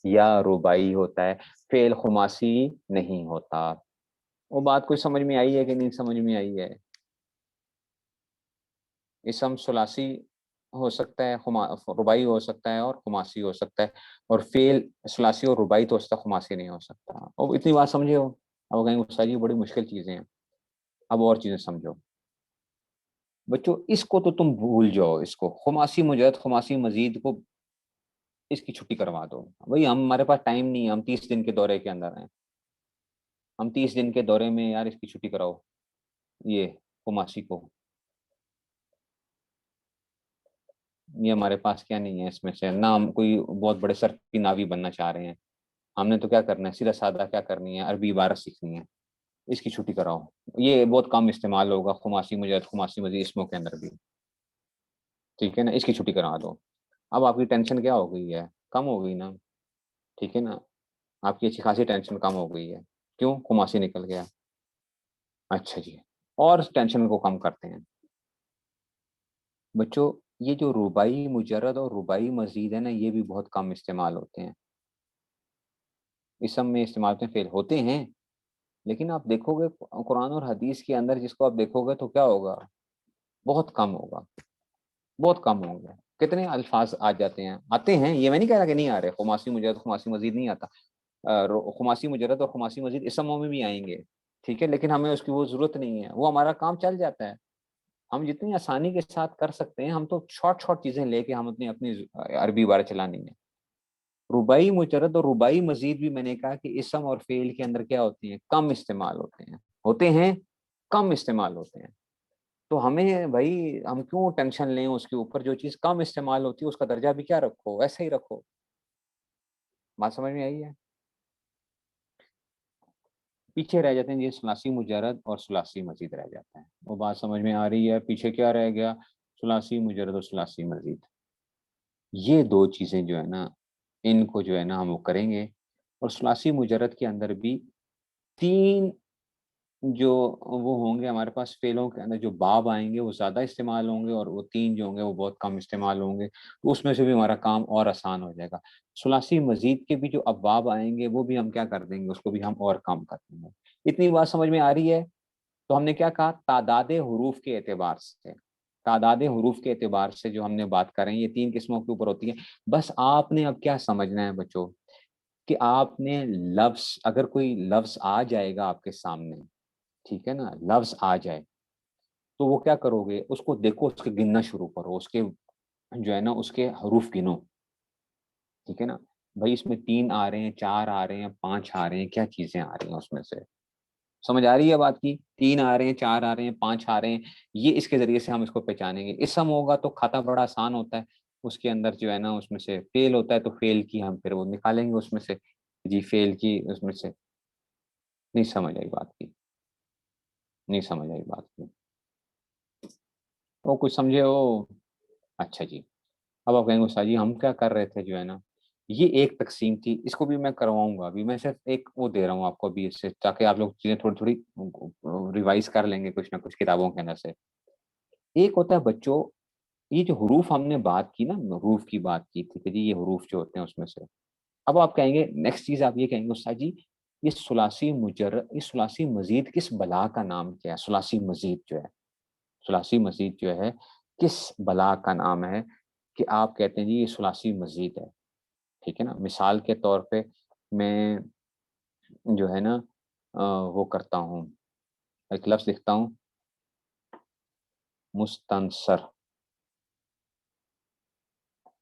یا رباعی ہوتا ہے، فعل خماسی نہیں ہوتا۔ وہ بات کوئی سمجھ میں آئی ہے کہ نہیں سمجھ میں آئی ہے؟ اسم ثلاثی ہو سکتا ہے، رباعی ہو سکتا ہے اور خماسی ہو سکتا ہے، اور فعل ثلاثی اور رباعی تو اس تک خماسی نہیں ہو سکتا۔ اور اتنی بات سمجھے ہو؟ اب کہیں استاد جی بڑی مشکل چیزیں ہیں، اب اور چیزیں سمجھو بچوں۔ اس کو تو تم بھول جاؤ، اس کو خماسی مجرد خماسی مزید کو اس کی چھٹی کروا دو بھائی، ہمارے پاس ٹائم نہیں ہے، ہم 30 دن کے دورے کے اندر ہیں، ہم 30 دن کے دورے میں یار اس کی چھٹی کراؤ، یہ خماسی کو، یہ ہمارے پاس کیا نہیں ہے اس میں سے، نہ ہم کوئی بہت بڑے صرفی ناوی بننا چاہ رہے ہیں، ہم نے تو کیا کرنا ہے، سیدھا سادہ کیا کرنی ہے، عربی عبارت سیکھنی ہے، اس کی چھٹی کراؤ۔ یہ بہت کم استعمال ہوگا خماسی مجرد خماسی مزید اسموں کے اندر بھی، ٹھیک ہے نا، اس کی چھٹی کرا دو۔ اب آپ کی ٹینشن کیا ہو گئی ہے؟ کم ہو گئی نا، ٹھیک ہے نا، آپ کی اچھی خاصی ٹینشن کم ہو گئی ہے۔ کیوں؟ خماسی نکل گیا۔ اچھا جی، اور ٹینشن کو کم کرتے ہیں بچوں، یہ جو رباعی مجرد اور رباعی مزید ہے نا، یہ بھی بہت کم استعمال ہوتے ہیں، اسم میں استعمال ہوتے ہیں، فعل ہوتے ہیں، لیکن آپ دیکھو گے قرآن اور حدیث کے اندر جس کو آپ دیکھو گے تو کیا ہوگا؟ بہت کم ہوگا، بہت کم ہوں گے۔ کتنے الفاظ آ جاتے ہیں؟ آتے ہیں، یہ میں نہیں کہہ رہا کہ نہیں آ رہے، خماسی مجرد خماسی مزید نہیں آتا، خماسی مجرد اور خماسی مزید اسموں میں بھی آئیں گے، ٹھیک ہے، لیکن ہمیں اس کی وہ ضرورت نہیں ہے، وہ ہمارا کام چل جاتا ہے، ہم جتنی آسانی کے ساتھ کر سکتے ہیں، ہم تو شارٹ شارٹ چیزیں لے کے ہم اپنی عربی عبارت چلانی ہے۔ رباعی مجرد اور رباعی مزید بھی میں نے کہا کہ اسم اور فعل کے اندر کیا ہوتی ہیں؟ کم استعمال ہوتے ہیں، کم استعمال ہوتے ہیں۔ تو ہمیں بھائی، ہم کیوں ٹینشن لیں اس کے اوپر؟ جو چیز کم استعمال ہوتی ہے اس کا درجہ بھی کیا رکھو، ویسے ہی رکھو۔ بات سمجھ میں آئی ہے؟ پیچھے رہ جاتے ہیں یہ ثلاثی مجرد اور ثلاثی مزید رہ جاتا ہے، وہ بات سمجھ میں آ رہی ہے؟ پیچھے کیا رہ گیا؟ ثلاثی مجرد اور ثلاثی مزید۔ یہ دو چیزیں جو ہے نا ان کو جو ہے نا ہم وہ کریں گے. اور ثلاثی مجرد کے اندر بھی تین جو وہ ہوں گے ہمارے پاس فعلوں کے اندر، جو باب آئیں گے وہ زیادہ استعمال ہوں گے، اور وہ تین جو ہوں گے وہ بہت کم استعمال ہوں گے. تو اس میں سے بھی ہمارا کام اور آسان ہو جائے گا. ثلاثی مزید کے بھی جو ابواب آئیں گے وہ بھی ہم کیا کر دیں گے، اس کو بھی ہم اور کام کر دیں گے. اتنی بات سمجھ میں آ رہی ہے؟ تو ہم نے کیا کہا، تعداد حروف کے اعتبار سے، تعداد حروف کے اعتبار سے جو ہم نے بات کریں یہ تین قسموں کے اوپر ہوتی ہے. بس آپ نے اب کیا سمجھنا ہے بچوں، کہ آپ نے لفظ، اگر کوئی لفظ آ جائے گا آپ کے سامنے، ٹھیک ہے نا، لفظ آ جائے تو وہ کیا کرو گے، اس کو دیکھو، اس کے گننا شروع کرو، اس کے جو ہے نا اس کے حروف گنو. ٹھیک ہے نا بھائی، اس میں تین آ رہے ہیں، چار آ رہے ہیں، پانچ آ رہے ہیں، کیا چیزیں آ رہی ہیں اس میں سے. سمجھ آ رہی ہے بات کی؟ تین آ رہے ہیں، چار آ رہے ہیں، پانچ آ رہے ہیں، یہ اس کے ذریعے سے ہم اس کو پہچانیں گے. اسم ہوگا تو کھاتا بڑا آسان ہوتا ہے، اس کے اندر جو ہے نا اس میں سے فیل ہوتا ہے، تو فیل کی ہم پھر وہ نکالیں گے اس میں سے. جی فیل کی اس میں سے. نہیں سمجھ آئی بات کی؟ نہیں سمجھ آئی بات کی؟ وہ کچھ سمجھے ہو؟ اچھا جی. اب آپ کہیں گے استاد جی ہم کیا کر رہے تھے جو ہے نا، یہ ایک تقسیم تھی، اس کو بھی میں کرواؤں گا. ابھی میں صرف ایک وہ دے رہا ہوں آپ کو ابھی اس سے، تاکہ آپ لوگ چیزیں تھوڑی تھوڑی ریوائز کر لیں گے کچھ نہ کچھ کتابوں کے اندر سے. ایک ہوتا ہے بچوں، یہ جو حروف ہم نے بات کی نا، حروف کی بات کی تھی کہ جی یہ حروف جو ہوتے ہیں اس میں سے. اب آپ کہیں گے نیکسٹ چیز، آپ یہ کہیں گے استاد جی یہ ثلاثی مجرد، یہ ثلاثی مزید کس بلا کا نام کیا ہے؟ ثلاثی مزید جو ہے، ثلاثی مزید جو ہے کس بلا کا نام ہے کہ آپ کہتے ہیں جی یہ ثلاثی مزید ہے؟ ٹھیک ہے نا. مثال کے طور پہ میں جو ہے نا وہ کرتا ہوں، ایک لفظ لکھتا ہوں، مستنصر.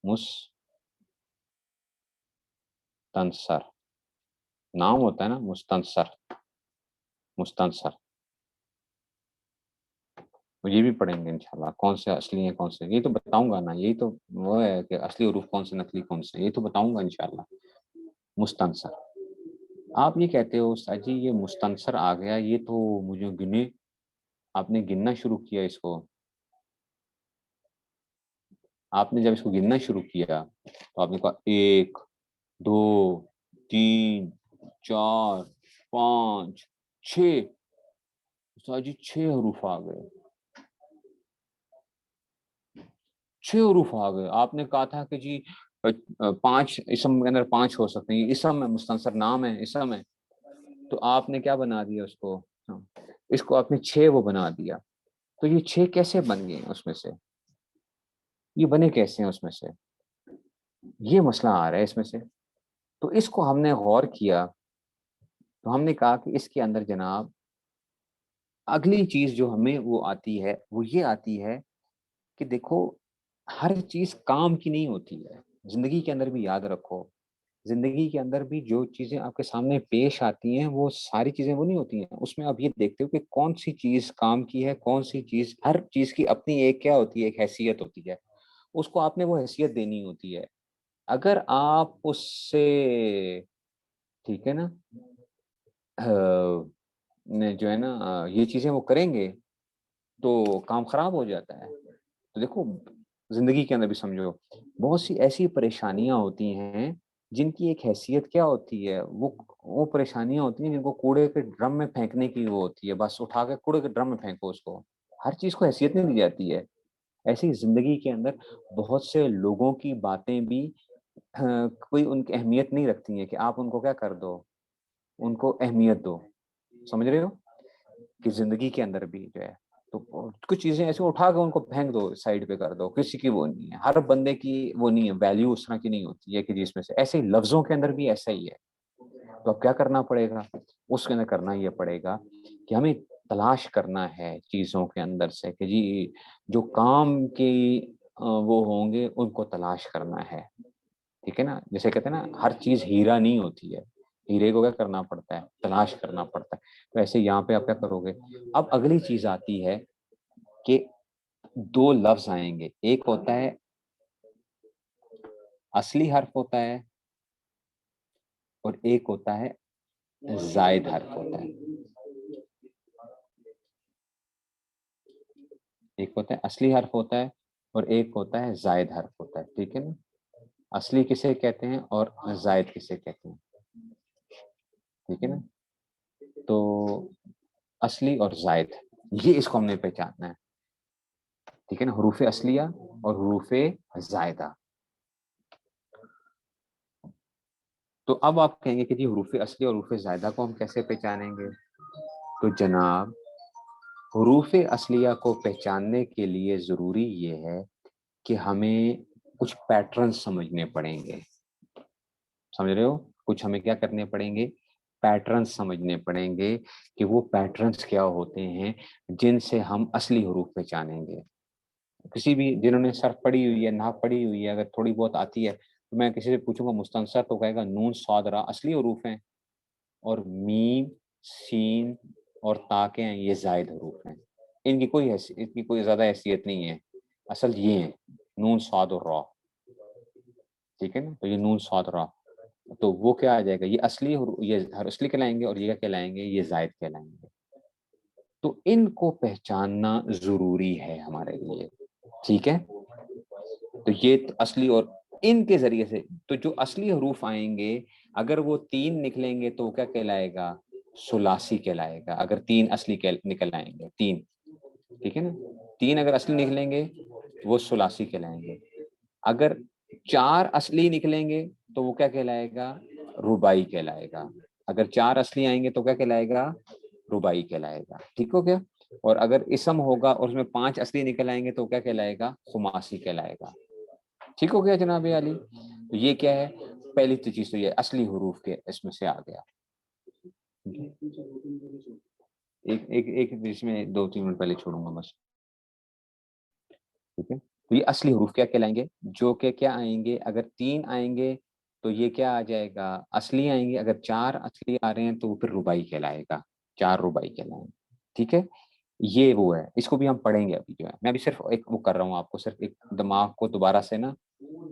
مستنصر نام ہوتا ہے نا، مستنصر. مستنصر یہ بھی پڑھیں گے انشاءاللہ، کون سے اصلی ہیں کون سے، یہ تو بتاؤں گا نا. یہی تو وہ ہے کہ اصلی حروف کون سے، نقلی کون سے، یہ تو بتاؤں گا انشاءاللہ. مستنصر، آپ یہ کہتے ہو استاد جی یہ مستنصر آ گیا، یہ تو مجھے گنے، آپ نے گننا شروع کیا اس کو. آپ نے جب اس کو گننا شروع کیا تو آپ نے کہا ایک، دو، تین، چار، پانچ، چھ. استاد جی چھ حروف آ گئے، چھ حروف آ گئے. آپ نے کہا تھا کہ جی پانچ اسم کے اندر پانچ ہو سکتے ہیں، اسم ہے، مستنصر نام ہے، اسم ہے. تو آپ نے کیا بنا دیا اس کو، اس کو آپ نے چھ وہ بنا دیا. تو یہ چھ کیسے بن گئے اس میں سے، یہ بنے کیسے ہیں اس میں سے، یہ مسئلہ آ رہا ہے اس میں سے. تو اس کو ہم نے غور کیا، تو ہم نے کہا کہ اس کے اندر جناب اگلی چیز جو ہمیں وہ آتی ہے وہ یہ آتی ہے کہ دیکھو ہر چیز کام کی نہیں ہوتی ہے. زندگی کے اندر بھی یاد رکھو، زندگی کے اندر بھی جو چیزیں آپ کے سامنے پیش آتی ہیں وہ ساری چیزیں وہ نہیں ہوتی ہیں. اس میں آپ یہ دیکھتے ہو کہ کون سی چیز کام کی ہے، کون سی چیز، ہر چیز کی اپنی ایک کیا ہوتی ہے، ایک حیثیت ہوتی ہے. اس کو آپ نے وہ حیثیت دینی ہوتی ہے. اگر آپ اس سے، ٹھیک ہے نا، جو ہے نا یہ چیزیں وہ کریں گے تو کام خراب ہو جاتا ہے. تو دیکھو زندگی کے اندر بھی سمجھو بہت سی ایسی پریشانیاں ہوتی ہیں جن کی ایک حیثیت کیا ہوتی ہے، وہ پریشانیاں ہوتی ہیں جن کو کوڑے کے ڈرم میں پھینکنے کی وہ ہوتی ہے، بس اٹھا کے کوڑے کے ڈرم میں پھینکو اس کو. ہر چیز کو حیثیت نہیں دی جاتی ہے. ایسی زندگی کے اندر بہت سے لوگوں کی باتیں بھی کوئی ان کی اہمیت نہیں رکھتی ہیں کہ آپ ان کو کیا کر دو، ان کو اہمیت دو. سمجھ رہے ہو کہ زندگی کے اندر بھی جو ہے تو کچھ چیزیں ایسے اٹھا کے ان کو پھینک دو، سائڈ پہ کر دو. کسی کی وہ نہیں ہے، ہر بندے کی وہ نہیں ہے ویلیو اس طرح کی نہیں ہوتی ہے کہ جس میں سے. ایسے ہی لفظوں کے اندر بھی ایسا ہی ہے. تو اب کیا کرنا پڑے گا، اس کے اندر کرنا یہ پڑے گا کہ ہمیں تلاش کرنا ہے چیزوں کے اندر سے کہ جی جو کام کی وہ ہوں گے ان کو تلاش کرنا ہے. ٹھیک ہے نا، جیسے کہتے ہیں نا ہر چیز ہیرا نہیں ہوتی ہے، ہیرے کو کیا کرنا پڑتا ہے، تلاش کرنا پڑتا ہے. تو ایسے یہاں پہ آپ کیا کرو گے. اب اگلی چیز آتی ہے کہ دو لفظ آئیں گے، ایک ہوتا ہے اصلی حرف ہوتا ہے اور ایک ہوتا ہے زائد حرف ہوتا ہے. ایک ہوتا ہے اصلی حرف ہوتا ہے اور ایک ہوتا ہے زائد حرف ہوتا ہے. ٹھیک ہے نا. اصلی کسے کہتے ہیں اور زائد کسے کہتے ہیں، ٹھیک ہے نا. تو اصلی اور زائد، یہ اس کو ہم نے پہچاننا ہے، ٹھیک ہے نا، حروف اصلیہ اور حروف زائدہ. تو اب آپ کہیں گے کہ جی حروف اصلی اور حروف زائدہ کو ہم کیسے پہچانیں گے؟ تو جناب حروف اصلیہ کو پہچاننے کے لیے ضروری یہ ہے کہ ہمیں کچھ پیٹرن سمجھنے پڑیں گے. سمجھ رہے ہو؟ کچھ ہمیں کیا کرنے پڑیں گے؟ پیٹرن سمجھنے پڑیں گے کہ وہ پیٹرنز کیا ہوتے ہیں جن سے ہم اصلی حروف پہچانیں گے. کسی بھی جنہوں نے صرف پڑھی ہوئی ہے، نحو پڑھی ہوئی ہے، اگر تھوڑی بہت آتی ہے تو میں کسی سے پوچھوں گا مستنصر تو کہے گا نون صاد را اصلی حروف ہیں، اور میم سین اور تا کے ہیں یہ زائد حروف ہیں. ان کی کوئی زیادہ حیثیت نہیں ہے، اصل یہ ہیں نون صاد اور را. ٹھیک ہے نا، تو یہ نون صاد را، تو وہ کیا آ جائے گا، یہ اصلی کہلائیں گے، اور یہ کیا کہلائیں گے، یہ زائد کہلائیں گے. تو ان کو پہچاننا ضروری ہے ہمارے لیے، ٹھیک ہے. تو یہ اصلی، اور ان کے ذریعے سے تو جو اصلی حروف آئیں گے اگر وہ 3 نکلیں گے تو کیا کہلائے گا، ثلاثی کہلائے گا. اگر 3 اصلی نکل آئیں گے، 3، ٹھیک ہے نا، 3 اگر اصلی نکلیں گے وہ ثلاثی کہلائیں گے. اگر 4 اصلی نکلیں گے تو وہ کیا کہلائے گا، رباعی کہلائے گا. اگر 4 اصلی آئیں گے تو کیا کہلائے گا، رباعی کہلائے گا. ٹھیک ہو گیا؟ اور اگر اسم ہوگا اور اس میں 5 اصلی نکل آئیں گے تو کیا کہلائے گا، خماسی کہلائے گا. ٹھیک ہو گیا جناب علی؟ تو یہ کیا ہے، پہلی تو چیز تو یہ اصلی حروف کے اس میں سے آ گیا. ایک اس میں 2-3 منٹ پہلے چھوڑوں گا بس. ٹھیک ہے، تو یہ اصلی حروف کیا کہلائیں گے، جو کہ کیا آئیں گے، اگر 3 آئیں گے تو یہ کیا آ جائے گا، اصلی آئیں گے. اگر 4 اصلی آ رہے ہیں تو وہ پھر رباعی کہلائے گا، 4 رباعی کہلائیں گے. ٹھیک ہے، یہ وہ ہے، اس کو بھی ہم پڑھیں گے ابھی جو ہے. میں بھی صرف ایک وہ کر رہا ہوں آپ کو، صرف ایک دماغ کو دوبارہ سے نا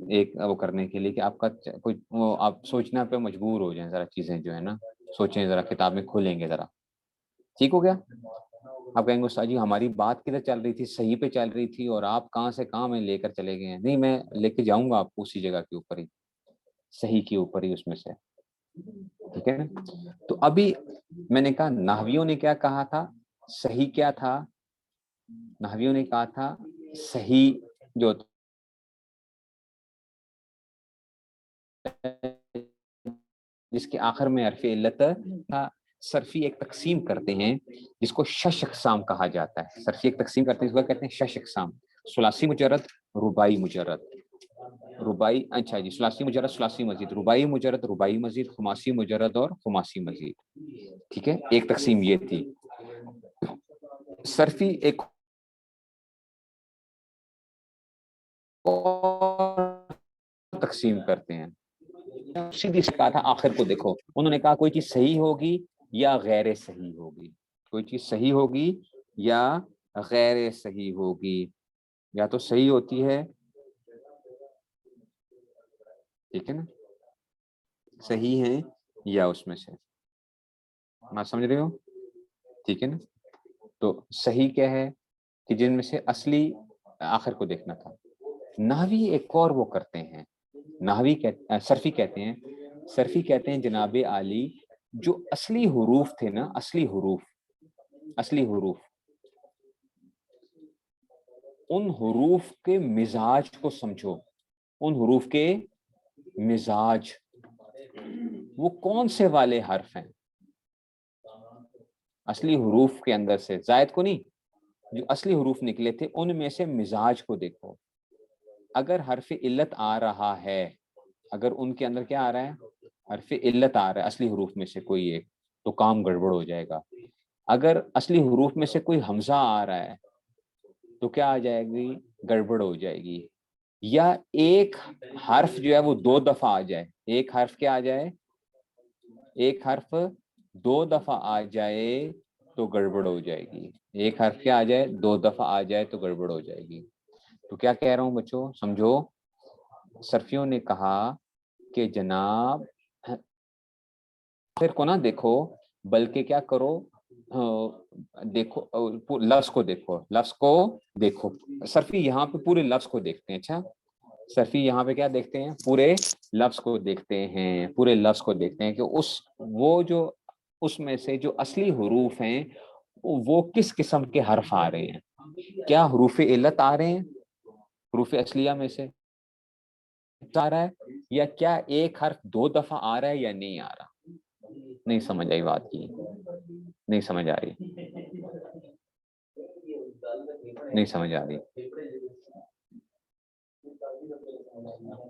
ایک وہ کرنے کے لیے کہ آپ کا کوئی آپ سوچنا پہ مجبور ہو جائیں ذرا، چیزیں جو ہے نا سوچیں ذرا، کتاب میں کھولیں گے ذرا. ٹھیک ہو گیا؟ آپ کہیں گے استاد جی ہماری بات کدھر چل رہی تھی، صحیح پہ چل رہی تھی اور آپ کہاں سے کہاں میں لے کر چلے گئے ہیں. نہیں، میں لے کے جاؤں گا آپ کو اسی جگہ کے اوپر ہی، صحیح کے اوپر ہی اس میں سے. ٹھیک ہے نا؟ تو ابھی میں نے کہا نحویوں نے کیا کہا تھا، صحیح کیا تھا، نحویوں نے کہا تھا صحیح جو جس کے آخر میں حرف علت تھا، صرفی ایک تقسیم کرتے ہیں جس کو 6 اقسام کہا جاتا ہے. صرفی ایک تقسیم کرتے ہیں اس کو کہتے ہیں 6 اقسام، ثلاثی مجرد، رباعی مجرد، رباعی، اچھا جی، ثلاثی مجرد، ثلاثی مزید، رباعی مجرد، رباعی مزید، خماسی مجرد اور خماسی مزید. ٹھیک ہے، ایک تقسیم یہ تھی. صرفی ایک تقسیم کرتے ہیں، سیدھی سے کہا تھا آخر کو دیکھو، انہوں نے کہا کوئی چیز صحیح ہوگی یا غیر صحیح ہوگی، کوئی چیز صحیح ہوگی یا غیر صحیح ہوگی، یا تو صحیح ہوتی ہے، ٹھیک ہے نا، صحیح ہے یا اس میں سے، میں سمجھ رہے ہو؟ ٹھیک ہے نا. تو صحیح کیا ہے کہ جن میں سے اصلی آخر کو دیکھنا تھا. نحوی ایک اور وہ کرتے ہیں، صرفی کہتے ہیں، صرفی کہتے ہیں جناب عالی جو اصلی حروف تھے نا، اصلی حروف ان حروف کے مزاج کو سمجھو، ان حروف کے مزاج وہ کون سے والے حرف ہیں اصلی حروف کے اندر سے، زائد کو نہیں، جو اصلی حروف نکلے تھے ان میں سے مزاج کو دیکھو. اگر حرف علت آ رہا ہے، اگر ان کے اندر کیا آ رہا ہے، حرف علت آ رہا ہے اصلی حروف میں سے کوئی ایک، تو کام گڑبڑ ہو جائے گا. اگر اصلی حروف میں سے کوئی حمزہ آ رہا ہے تو کیا آ جائے گی، گڑبڑ ہو جائے گی. یا ایک حرف جو ہے وہ 2 دفعہ آ جائے، ایک حرف کیا آ جائے، ایک حرف 2 دفعہ آ جائے تو گڑبڑ ہو جائے گی. ایک حرف کیا آ جائے، 2 دفعہ آ جائے تو گڑبڑ ہو جائے گی. تو کیا کہہ رہا ہوں بچوں، سمجھو، صرفیوں نے کہا کہ جناب پھر کو نہ دیکھو بلکہ کیا کرو، دیکھو لفظ کو دیکھو، لفظ کو دیکھو. صرفی یہاں پہ پورے لفظ کو دیکھتے ہیں. اچھا، صرفی یہاں پہ کیا دیکھتے ہیں؟ پورے لفظ کو دیکھتے ہیں، پورے لفظ کو دیکھتے ہیں کہ وہ جو اس میں سے جو اصلی حروف ہیں وہ کس قسم کے حرف آ رہے ہیں، کیا حروف علت آ رہے ہیں حروف اصلیہ میں سے آ رہا ہے، یا کیا ایک حرف 2 دفعہ آ رہا ہے یا نہیں آ رہا۔ نہیں سمجھ آئی بات کی؟ نہیں سمجھ آ رہی؟ نہیں سمجھ آ رہی؟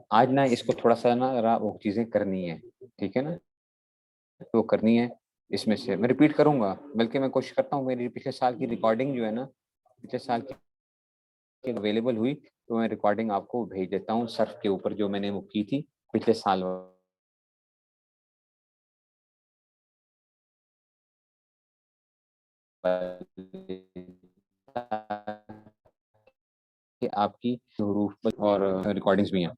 آج نا اس کو تھوڑا سا نا وہ چیزیں کرنی ہے، ٹھیک ہے نا، وہ کرنی ہے۔ اس میں سے میں ریپیٹ کروں گا، بلکہ میں کوشش کرتا ہوں میری پچھلے سال کی ریکارڈنگ جو ہے نا، پچھلے سال کی اویلیبل ہوئی تو میں ریکارڈنگ آپ کو بھیج دیتا ہوں صرف کے اوپر جو میں نے وہ کی تھی پچھلے سال کہ آپ کی حروف اور ریکارڈنگز بھی ہیں،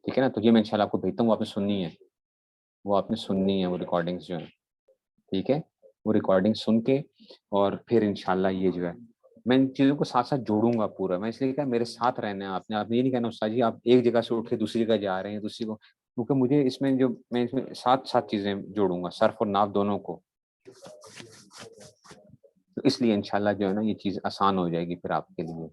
ٹھیک ہے نا، تو یہ میں انشاءاللہ آپ کو بھیجتا ہوں، وہ آپ نے سننی ہے، وہ آپ نے سننی ہے وہ ریکارڈنگز جو ہیں، ٹھیک ہے، وہ ریکارڈنگ سن کے اور پھر انشاءاللہ یہ جو ہے میں ان چیزوں کو ساتھ ساتھ جوڑوں گا پورا۔ میں اس لیے کہا میرے ساتھ رہنا ہے، آپ نے یہ نہیں کہنا استاد جی آپ ایک جگہ سے اٹھ کے دوسری جگہ جا رہے ہیں دوسری کو، کیونکہ مجھے اس میں میں اس میں ساتھ چیزیں جوڑوں گا، صرف اور ناف دونوں کو، تو اس لیے انشاءاللہ جو ہے نا یہ چیز آسان ہو جائے گی پھر آپ کے لیے۔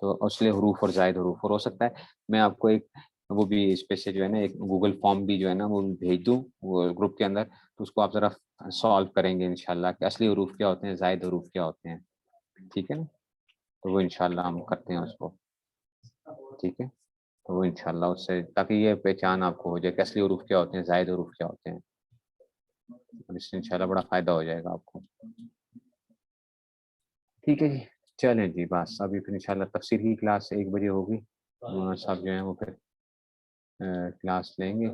تو اصل حروف اور زائد حروف، اور ہو سکتا ہے میں آپ کو ایک وہ بھی اس پہ سے جو ہے نا ایک گوگل فارم بھی جو ہے نا وہ بھیج دوں وہ گروپ کے اندر، تو اس کو آپ ذرا سالو کریں گے انشاءاللہ کہ اصلی حروف کیا ہوتے ہیں، زائد حروف کیا ہوتے ہیں، ٹھیک ہے نا، تو وہ انشاءاللہ ہم کرتے ہیں اس کو، ٹھیک ہے، تو وہ انشاءاللہ اس سے تاکہ یہ پہچان آپ کو ہو جائے کہ اصلی حروف کیا ہوتے ہیں، زائد حروف کیا ہوتے ہیں، اس سے انشاءاللہ بڑا فائدہ ہو جائے گا آپ کو، ٹھیک ہے جی۔ چلیں جی بس ابھی پھر انشاءاللہ تفسیر کی کلاس 1 بجے ہوگی، مولانا صاحب جو ہیں وہ پھر کلاس لیں گے،